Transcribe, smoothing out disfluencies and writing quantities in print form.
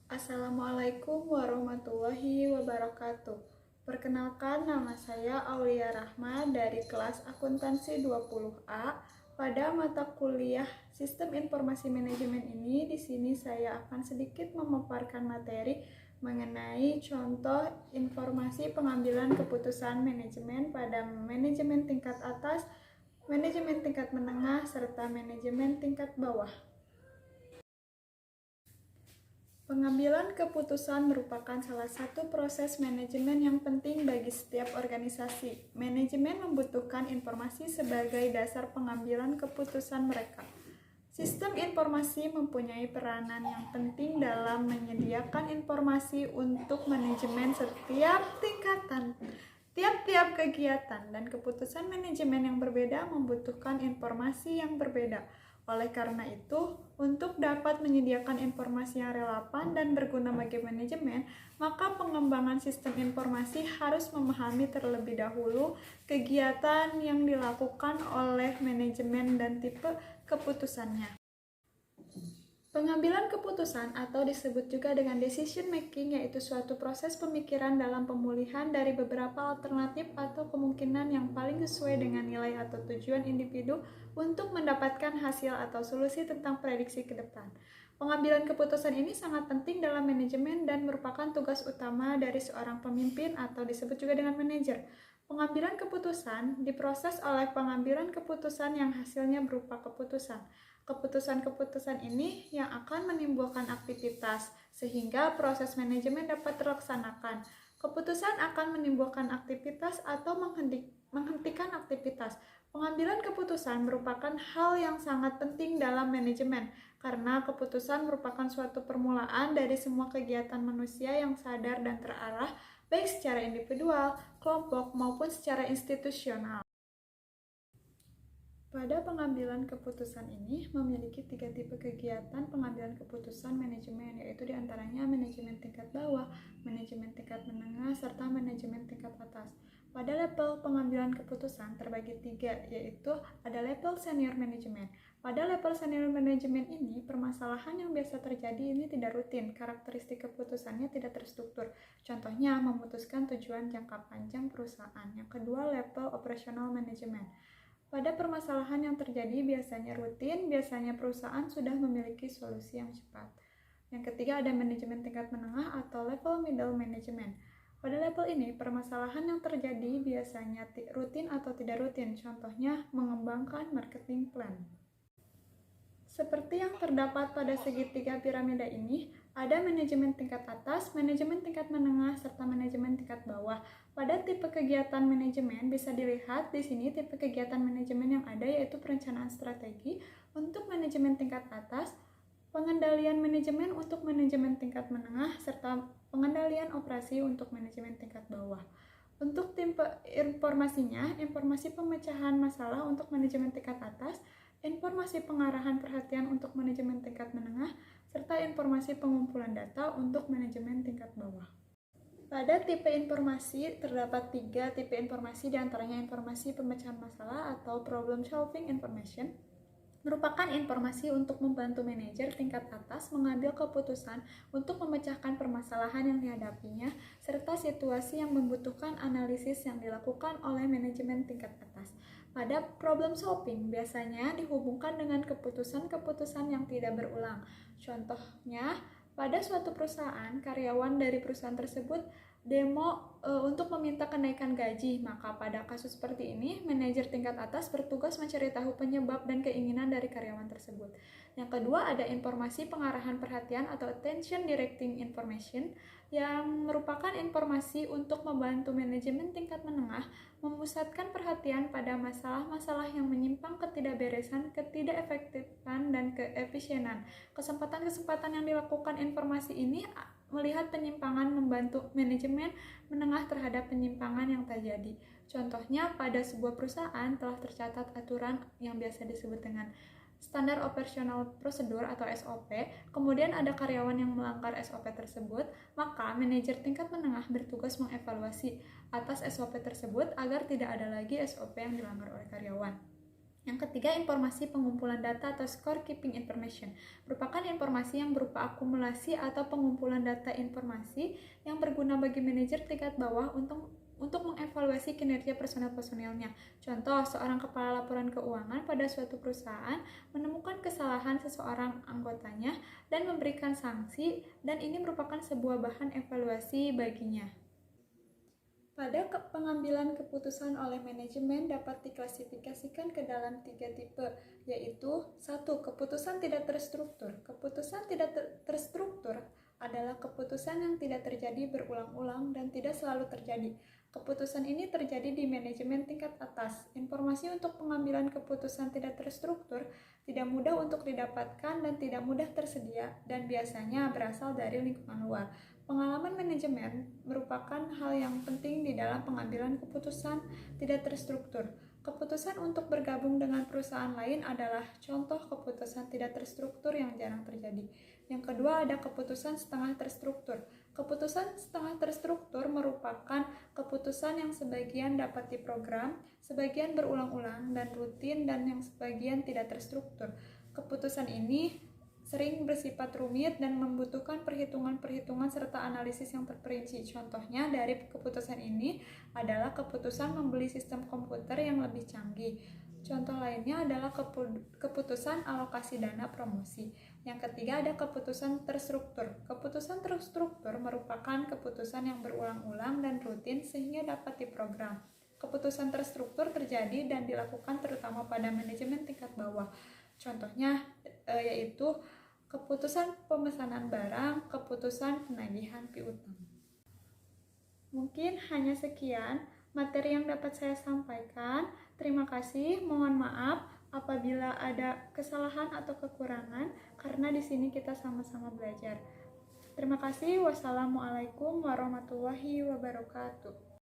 Assalamualaikum warahmatullahi wabarakatuh. Perkenalkan, nama saya Aulia Rahma dari kelas Akuntansi 20A. Pada mata kuliah Sistem Informasi Manajemen ini, di sini saya akan sedikit memaparkan materi mengenai contoh informasi pengambilan keputusan manajemen pada manajemen tingkat atas, manajemen tingkat menengah, serta manajemen tingkat bawah. Pengambilan keputusan merupakan salah satu proses manajemen yang penting bagi setiap organisasi. Manajemen membutuhkan informasi sebagai dasar pengambilan keputusan mereka. Sistem informasi mempunyai peranan yang penting dalam menyediakan informasi untuk manajemen setiap tingkatan. Tiap-tiap kegiatan dan keputusan manajemen yang berbeda membutuhkan informasi yang berbeda. Oleh karena itu, untuk dapat menyediakan informasi yang relevan dan berguna bagi manajemen, maka pengembangan sistem informasi harus memahami terlebih dahulu kegiatan yang dilakukan oleh manajemen dan tipe keputusannya. Pengambilan keputusan atau disebut juga dengan decision making, yaitu suatu proses pemikiran dalam pemulihan dari beberapa alternatif atau kemungkinan yang paling sesuai dengan nilai atau tujuan individu untuk mendapatkan hasil atau solusi tentang prediksi ke depan. Pengambilan keputusan ini sangat penting dalam manajemen dan merupakan tugas utama dari seorang pemimpin atau disebut juga dengan manajer. Pengambilan keputusan diproses oleh pengambilan keputusan yang hasilnya berupa keputusan. Keputusan-keputusan ini yang akan menimbulkan aktivitas, sehingga proses manajemen dapat terlaksanakan. Keputusan akan menimbulkan aktivitas atau menghentikan aktivitas. Pengambilan keputusan merupakan hal yang sangat penting dalam manajemen, karena keputusan merupakan suatu permulaan dari semua kegiatan manusia yang sadar dan terarah, baik secara individual, kelompok, maupun secara institusional. Pada pengambilan keputusan ini memiliki 3 tipe kegiatan pengambilan keputusan manajemen, yaitu diantaranya manajemen tingkat bawah, manajemen tingkat menengah, serta manajemen tingkat atas. Pada level pengambilan keputusan terbagi 3, yaitu ada level senior manajemen. Pada level senior manajemen ini, permasalahan yang biasa terjadi ini tidak rutin, karakteristik keputusannya tidak terstruktur. Contohnya, memutuskan tujuan jangka panjang perusahaan. Yang kedua, level operasional manajemen. Pada permasalahan yang terjadi biasanya rutin, biasanya perusahaan sudah memiliki solusi yang cepat. Yang ketiga ada manajemen tingkat menengah atau level middle management. Pada level ini, permasalahan yang terjadi biasanya rutin atau tidak rutin, contohnya mengembangkan marketing plan. Seperti yang terdapat pada segitiga piramida ini, ada manajemen tingkat atas, manajemen tingkat menengah, serta manajemen tingkat bawah. Pada tipe kegiatan manajemen bisa dilihat di sini tipe kegiatan manajemen yang ada yaitu perencanaan strategi untuk manajemen tingkat atas, pengendalian manajemen untuk manajemen tingkat menengah, serta pengendalian operasi untuk manajemen tingkat bawah. Untuk tipe informasinya, informasi pemecahan masalah untuk manajemen tingkat atas, informasi pengarahan perhatian untuk manajemen tingkat menengah, serta informasi pengumpulan data untuk manajemen tingkat bawah. Pada tipe informasi, terdapat 3 tipe informasi, diantaranya informasi pemecahan masalah atau problem solving information, merupakan informasi untuk membantu manajer tingkat atas mengambil keputusan untuk memecahkan permasalahan yang dihadapinya, serta situasi yang membutuhkan analisis yang dilakukan oleh manajemen tingkat atas. Pada problem solving biasanya dihubungkan dengan keputusan-keputusan yang tidak berulang. Contohnya, pada suatu perusahaan, karyawan dari perusahaan tersebut demo untuk meminta kenaikan gaji, maka pada kasus seperti ini, manajer tingkat atas bertugas mencari tahu penyebab dan keinginan dari karyawan tersebut. Yang kedua, ada informasi pengarahan perhatian atau attention directing information, yang merupakan informasi untuk membantu manajemen tingkat menengah memusatkan perhatian pada masalah-masalah yang menyimpang, ketidakberesan, ketidakefektifan, dan keefisienan. Kesempatan-kesempatan yang dilakukan informasi ini melihat penyimpangan, membantu manajemen menengah terhadap penyimpangan yang terjadi. Contohnya, pada sebuah perusahaan telah tercatat aturan yang biasa disebut dengan standar operasional prosedur atau SOP, kemudian ada karyawan yang melanggar SOP tersebut, maka manajer tingkat menengah bertugas mengevaluasi atas SOP tersebut agar tidak ada lagi SOP yang dilanggar oleh karyawan. Yang ketiga, informasi pengumpulan data atau scorekeeping information merupakan informasi yang berupa akumulasi atau pengumpulan data informasi yang berguna bagi manajer tingkat bawah untuk mengevaluasi kinerja personel-personelnya. Contoh, seorang kepala laporan keuangan pada suatu perusahaan menemukan kesalahan seseorang anggotanya dan memberikan sanksi, dan ini merupakan sebuah bahan evaluasi baginya. Pada pengambilan keputusan oleh manajemen dapat diklasifikasikan ke dalam 3 tipe, yaitu 1. Keputusan tidak terstruktur. Keputusan tidak terstruktur adalah keputusan yang tidak terjadi berulang-ulang dan tidak selalu terjadi. Keputusan ini terjadi di manajemen tingkat atas. Informasi untuk pengambilan keputusan tidak terstruktur tidak mudah untuk didapatkan dan tidak mudah tersedia, dan biasanya berasal dari lingkungan luar. Pengalaman manajemen merupakan hal yang penting di dalam pengambilan keputusan tidak terstruktur. Keputusan untuk bergabung dengan perusahaan lain adalah contoh keputusan tidak terstruktur yang jarang terjadi. Yang kedua, ada keputusan setengah terstruktur. Keputusan setengah terstruktur merupakan keputusan yang sebagian dapat diprogram, sebagian berulang-ulang dan rutin, dan yang sebagian tidak terstruktur. Keputusan ini sering bersifat rumit dan membutuhkan perhitungan-perhitungan serta analisis yang terperinci. Contohnya dari keputusan ini adalah keputusan membeli sistem komputer yang lebih canggih. Contoh lainnya adalah keputusan alokasi dana promosi. Yang ketiga, ada keputusan terstruktur. Keputusan terstruktur merupakan keputusan yang berulang-ulang dan rutin sehingga dapat diprogram. Keputusan terstruktur terjadi dan dilakukan terutama pada manajemen tingkat bawah. Contohnya yaitu keputusan pemesanan barang, keputusan penagihan piutang. Mungkin hanya sekian materi yang dapat saya sampaikan. Terima kasih, mohon maaf apabila ada kesalahan atau kekurangan, karena di sini kita sama-sama belajar. Terima kasih. Wassalamualaikum warahmatullahi wabarakatuh.